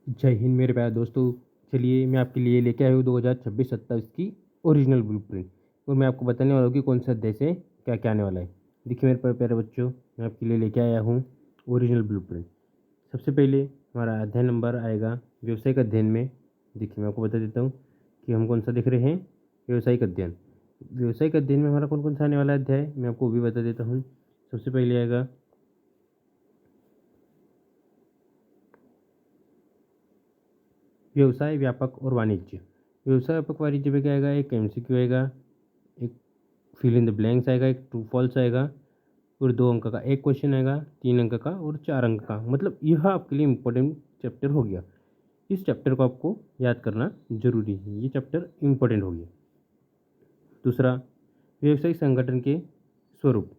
जय हिंद मेरे प्यारे दोस्तों। चलिए मैं आपके लिए लेके आया हूँ 2026-27 की ओरिजिनल ब्लूप्रिंट और मैं आपको बताने वाला हूँ कि कौन सा अध्याय से क्या क्या आने वाला है। देखिए मेरे प्यारे बच्चों, मैं आपके लिए लेके आया हूँ ओरिजिनल ब्लूप्रिंट। सबसे पहले हमारा अध्याय नंबर आएगा व्यावसायिक अध्ययन में। देखिए मैं आपको बता देता हूँ कि हम कौन सा देख रहे हैं। व्यावसायिक अध्ययन। व्यावसायिक अध्ययन में हमारा कौन कौन सा आने वाला अध्याय मैं आपको वो भी बता देता हूँ। सबसे पहले आएगा व्यवसाय व्यापक और वाणिज्य। व्यवसाय व्यापक वाणिज्य में क्या आएगा, एक एमसीक्यू आएगा, एक फिल इन द ब्लैंक्स आएगा, एक ट्रू फॉल्स आएगा और 2 अंक का एक क्वेश्चन आएगा, 3 अंक का और 4 अंक का। मतलब यह आपके लिए इम्पोर्टेंट चैप्टर हो गया। इस चैप्टर को आपको याद करना जरूरी है, ये चैप्टर इम्पोर्टेंट हो गया। दूसरा, व्यवसायिक संगठन के स्वरूप।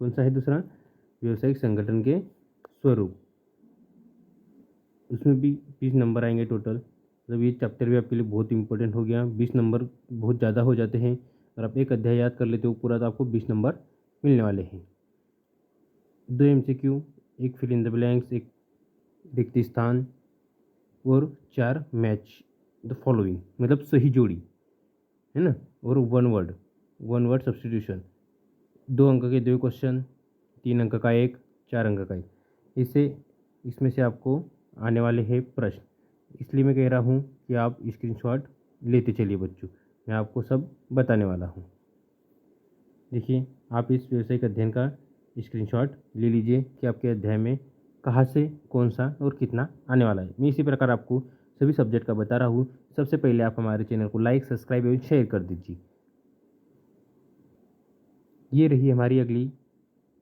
कौन सा है दूसरा? व्यवसायिक संगठन के स्वरूप। उसमें भी 20 नंबर आएंगे टोटल। मतलब ये चैप्टर भी आपके लिए बहुत इंपॉर्टेंट हो गया। 20 नंबर बहुत ज़्यादा हो जाते हैं। अगर आप एक अध्याय याद कर लेते हो पूरा, तो आपको 20 नंबर मिलने वाले हैं। 2 एमसीक्यू, एक फिल इन द ब्लैंक्स, एक रिक्त स्थान और 4 मैच द फॉलोइंग, मतलब सही जोड़ी, है ना। और वन वर्ड सब्सटीट्यूशन। 2 अंक के 2 क्वेश्चन, 3 अंक का एक, 4 अंक का एक। इससे इसमें से आपको आने वाले हैं प्रश्न। इसलिए मैं कह रहा हूँ कि आप स्क्रीनशॉट लेते चलिए बच्चों, मैं आपको सब बताने वाला हूँ। देखिए आप इस व्यावसायिक अध्ययन का स्क्रीनशॉट ले लीजिए कि आपके अध्याय में कहाँ से कौन सा और कितना आने वाला है। मैं इसी प्रकार आपको सभी सब्जेक्ट का बता रहा हूँ। सबसे पहले आप हमारे चैनल को लाइक, सब्सक्राइब एवं शेयर कर दीजिए। ये रही हमारी अगली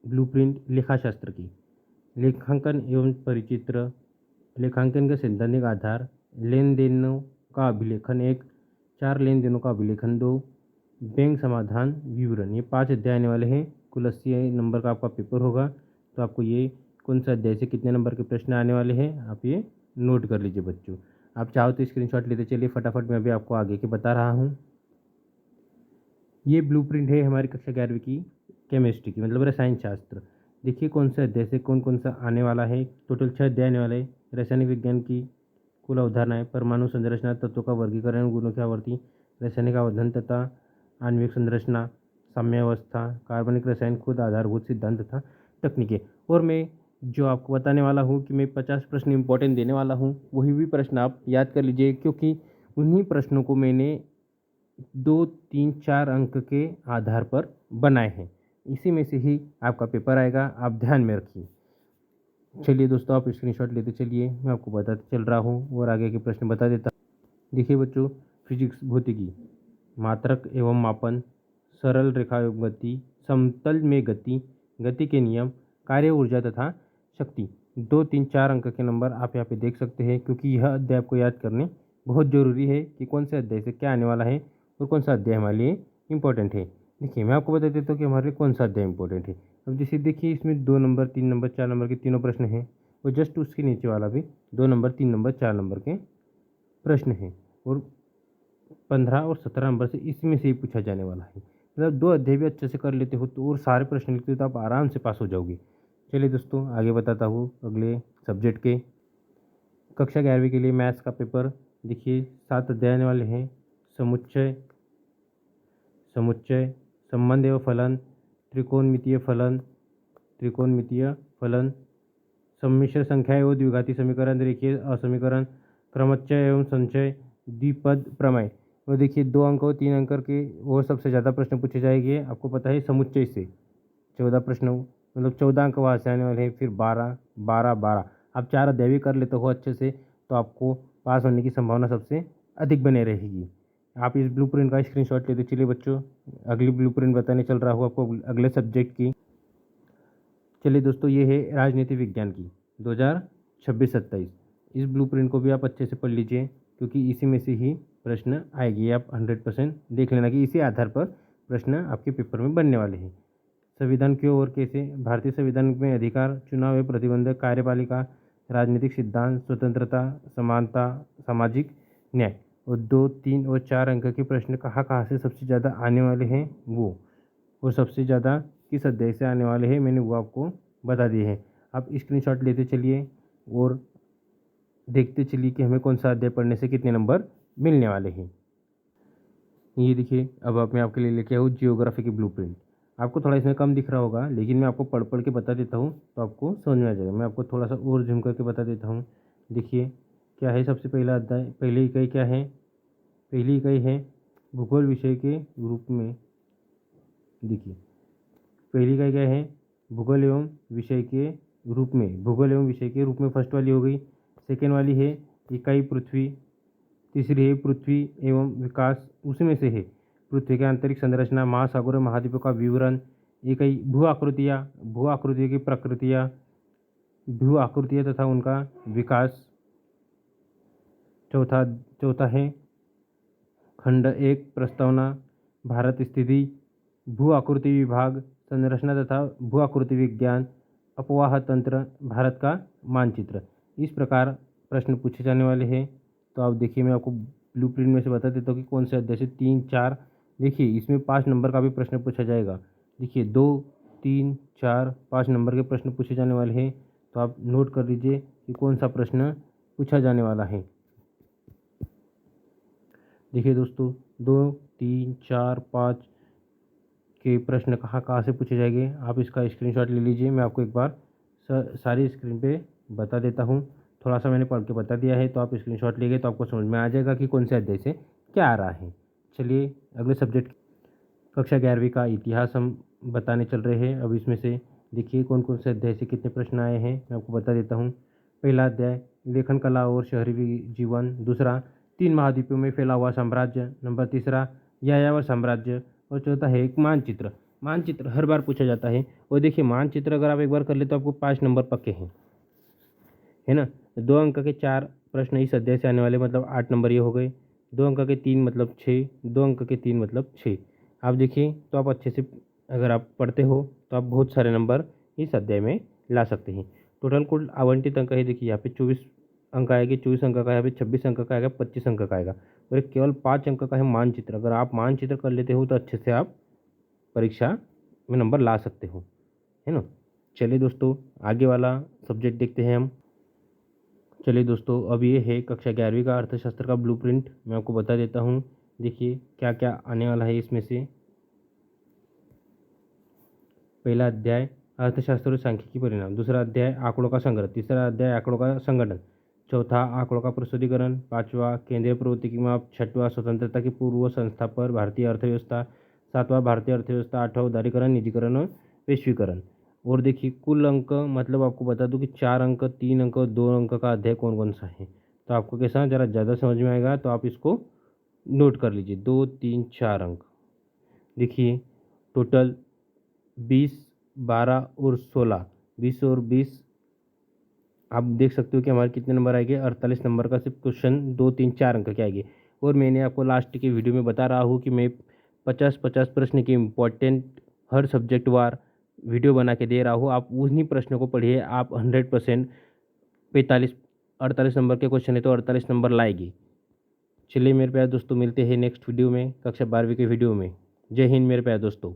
ब्लूप्रिंट लेखाशास्त्र की। लेखांकन एवं परिचित्र। लेखांकन का सैद्धांतिक आधार। लेन देनों का अभिलेखन एक, 4 लेन देनों का अभिलेखन 2, बैंक समाधान विवरण। ये 5 अध्याय आने वाले हैं। कुल 80 नंबर का आपका पेपर होगा। तो आपको ये कौन सा अध्याय से कितने नंबर के प्रश्न आने वाले हैं आप ये नोट कर लीजिए बच्चों। आप चाहो तो स्क्रीनशॉट लेते चलिए फटाफट, मैं अभी आपको आगे के बता रहा हूँ। ये ब्लूप्रिंट है हमारी कक्षा 11वीं की केमिस्ट्री की, मतलब रसायन शास्त्र। देखिए कौन सा अध्याय से कौन कौन सा आने वाला है। टोटल 6 अध्याय आने वाले हैं। रासायनिक विज्ञान की कुल अवधारणाएं, परमाणु संरचना, तत्वों का वर्गीकरण, गुणों की आवर्ती, रासायनिक अवधन तथा आणविक संरचना, साम्यावस्था, कार्बनिक रसायन, खुद आधारभूत सिद्धांत तथा तकनीकें। और मैं जो आपको बताने वाला हूँ कि मैं 50 प्रश्न इंपॉर्टेंट देने वाला हूँ, वही भी प्रश्न आप याद कर लीजिए, क्योंकि उन्हीं प्रश्नों को मैंने 2, 3, 4 अंक के आधार पर बनाए हैं। इसी में से ही आपका पेपर आएगा, आप ध्यान में रखिए। चलिए दोस्तों, आप स्क्रीनशॉट लेते चलिए, मैं आपको बताते चल रहा हूँ और आगे के प्रश्न बता देता हूँ। देखिए बच्चों, फिजिक्स भौतिकी, मात्रक एवं मापन, सरल रेखा एवं गति, समतल में गति, गति के नियम, कार्य ऊर्जा तथा शक्ति। 2, 3, 4 अंक के नंबर आप यहाँ पे देख सकते हैं, क्योंकि यह अध्याय आपको याद करने बहुत जरूरी है कि कौन से अध्याय से क्या आने वाला है और कौन सा अध्याय हमारे लिए इंपॉर्टेंट है। देखिए मैं आपको बता देता हूँ कि हमारे लिए कौन सा अध्याय इंपॉर्टेंट है। अब जैसे देखिए इसमें 2 नंबर, 3 नंबर, 4 नंबर के तीनों प्रश्न हैं और जस्ट उसके नीचे वाला भी 2 नंबर, 3 नंबर, 4 नंबर के प्रश्न हैं और 15 और 17 नंबर से इसमें से ही पूछा जाने वाला है। मतलब 2 अध्याय भी अच्छे से कर लेते हो तो और सारे प्रश्न लिखते हो तो आप आराम से पास हो जाओगे। चलिए दोस्तों आगे बताता हूँ अगले सब्जेक्ट के। कक्षा 11वीं के लिए मैथ्स का पेपर। देखिए 7 अध्याय आने वाले हैं। समुच्चय, समुच्चय, संबंध एवं फलन, त्रिकोणमितीय फलन, त्रिकोणमितीय फलन, सम्मिश्र संख्या एवं द्विघाती समीकरण, रेखीय असमीकरण, क्रमचय एवं संचय, द्विपद प्रमेय। और देखिए 2 अंक और 3 अंक के और सबसे ज़्यादा प्रश्न पूछे जाएंगे। आपको पता है समुच्चय से 14 प्रश्न, मतलब 14 अंक वहाँ से आने वाले हैं। फिर 12, 12, 12। आप 4 अध्याय भी कर लेते हो अच्छे से तो आपको पास होने की संभावना सबसे अधिक बने रहेगी। आप इस ब्लूप्रिंट का स्क्रीनशॉट लेते चलिए बच्चों। अगली ब्लूप्रिंट बताने चल रहा हूँ आपको अगले सब्जेक्ट की। चलिए दोस्तों, ये है राजनीति विज्ञान की 2026-27। इस ब्लूप्रिंट को भी आप अच्छे से पढ़ लीजिए, क्योंकि इसी में से ही प्रश्न आएगी। आप 100% देख लेना कि इसी आधार पर प्रश्न आपके पेपर में बनने वाले हैं। संविधान क्यों और कैसे। भारतीय संविधान में अधिकार, चुनाव एवं प्रतिबंध, कार्यपालिका, राजनीतिक सिद्धांत, स्वतंत्रता, समानता, सामाजिक न्याय। और 2, 3 और 4 अंक के प्रश्न कहाँ कहाँ से सबसे ज़्यादा आने वाले हैं वो, और सबसे ज़्यादा किस अध्याय से आने वाले हैं मैंने वो आपको बता दिए हैं। आप स्क्रीनशॉट लेते चलिए और देखते चलिए कि हमें कौन सा अध्याय पढ़ने से कितने नंबर मिलने वाले हैं। ये देखिए, अब मैं आपके लिए लेके आया हूँ जियोग्राफी की ब्लूप्रिंट। आपको थोड़ा इसमें कम दिख रहा होगा, लेकिन मैं आपको पढ़ के बता देता हूँ तो आपको समझ में आ जाएगा। मैं आपको थोड़ा सा और झूम करके बता देता हूँ। देखिए क्या है, सबसे पहला अध्याय, पहली इकाई क्या है, पहली इकाई है भूगोल विषय के रूप में। देखिए पहली इकाई क्या है, भूगोल एवं विषय के रूप में, भूगोल एवं विषय के रूप में फर्स्ट वाली हो गई। सेकेंड वाली है इकाई पृथ्वी। तीसरी है पृथ्वी एवं विकास, उसी में से है पृथ्वी के आंतरिक संरचना, महासागरों महाद्वीपों का विवरण। इकाई भू आकृतियाँ, भू आकृतियों की प्रकृतियाँ, भू आकृतियाँ तथा उनका विकास। चौथा चौथा है खंड एक प्रस्तावना, भारत स्थिति, भू आकृति विभाग, संरचना तथा भू आकृति विज्ञान, अपवाह तंत्र, भारत का मानचित्र। इस प्रकार प्रश्न पूछे जाने वाले हैं। तो आप देखिए, मैं आपको ब्लूप्रिंट में से बता देता हूँ कि कौन से अध्याय से 3, 4। देखिए इसमें 5 नंबर का भी प्रश्न पूछा जाएगा। देखिए 2, 3, 4, 5 नंबर के प्रश्न पूछे जाने वाले हैं। तो आप नोट कर लीजिए कि कौन सा प्रश्न पूछा जाने वाला है। देखिए दोस्तों, 2, 3, 4, 5 के प्रश्न कहाँ से पूछे जाएंगे, आप इसका स्क्रीनशॉट ले लीजिए। मैं आपको एक बार सारी स्क्रीन पे बता देता हूँ। थोड़ा सा मैंने पढ़ के बता दिया है, तो आप स्क्रीनशॉट लेंगे तो आपको समझ में आ जाएगा कि कौन से अध्याय से क्या आ रहा है। चलिए अगले सब्जेक्ट, कक्षा 11वीं का इतिहास हम बताने चल रहे हैं। अब इसमें से देखिए कौन कौन से अध्याय से कितने प्रश्न आए हैं, मैं आपको बता देता हूँ। पहला अध्याय लेखन कला और शहरी जीवन। दूसरा 3 महाद्वीपों में फैला हुआ साम्राज्य। नंबर तीसरा यायावर साम्राज्य। और चौथा है एक मानचित्र। मानचित्र हर बार पूछा जाता है। और देखिए मानचित्र अगर आप एक बार कर ले तो आपको 5 नंबर पक्के हैं, है ना। 2 अंक के 4 प्रश्न इस अध्याय से आने वाले, मतलब 8 नंबर ये हो गए। 2 अंक के 3 मतलब 6, 2 अंक के 3 मतलब 6। आप देखिए तो आप अच्छे से अगर आप पढ़ते हो तो आप बहुत सारे नंबर इस अध्याय में ला सकते हैं। टोटल कुल आवंटित अंक है, देखिए यहाँ पे 24 अंक आएगी, 24 अंक का, यहाँ पे 26 अंक का आएगा, 25 अंक का आएगा। और एक केवल 5 अंक का है मानचित्र। अगर आप मानचित्र कर लेते हो तो अच्छे से आप परीक्षा में नंबर ला सकते हो, है ना। चलिए दोस्तों आगे वाला सब्जेक्ट देखते हैं हम। चलिए दोस्तों, अब ये है कक्षा 11वीं का अर्थशास्त्र का ब्लूप्रिंट। मैं आपको बता देता हूँ। देखिए क्या क्या आने वाला है इसमें से। पहला अध्याय अर्थशास्त्र और सांख्यिकी परिणाम। दूसरा अध्याय आंकड़ों का संग्रह। तीसरा अध्याय आंकड़ों का संगठन। चौथा आंकड़ों का प्रस्तुतिकरण। पाँचवा केंद्रीय प्रवृत्ति की माप। छठवां स्वतंत्रता की पूर्व संस्था पर भारतीय अर्थव्यवस्था। सातवां भारतीय अर्थव्यवस्था। आठवां उदारीकरण, निजीकरण और वैश्वीकरण। और देखिए कुल अंक, मतलब आपको बता दूं कि 4 अंक, 3 अंक और 2 अंक का अध्याय कौन कौन सा है। तो आपको कैसा ज़रा ज़्यादा समझ में आएगा, तो आप इसको नोट कर लीजिए। 2, 3, 4 अंक। देखिए टोटल 20, 12 और 16, 20 और 20, आप देख सकते हो कि हमारे कितने नंबर आएंगे। 48 नंबर का सिर्फ क्वेश्चन 2, 3, 4 अंक के आएंगे। और मैंने आपको लास्ट के वीडियो में बता रहा हूँ कि मैं 50-50 प्रश्न के इम्पोर्टेंट हर सब्जेक्ट वार वीडियो बना के दे रहा हूँ। आप उन्हीं प्रश्नों को पढ़िए, आप 100% 48 नंबर के क्वेश्चन है तो 48 नंबर लाएगी। चलिए मेरे प्यारे दोस्तों, मिलते हैं नेक्स्ट वीडियो में, कक्षा 12वीं के वीडियो में। जय हिंद मेरे प्यारे दोस्तों।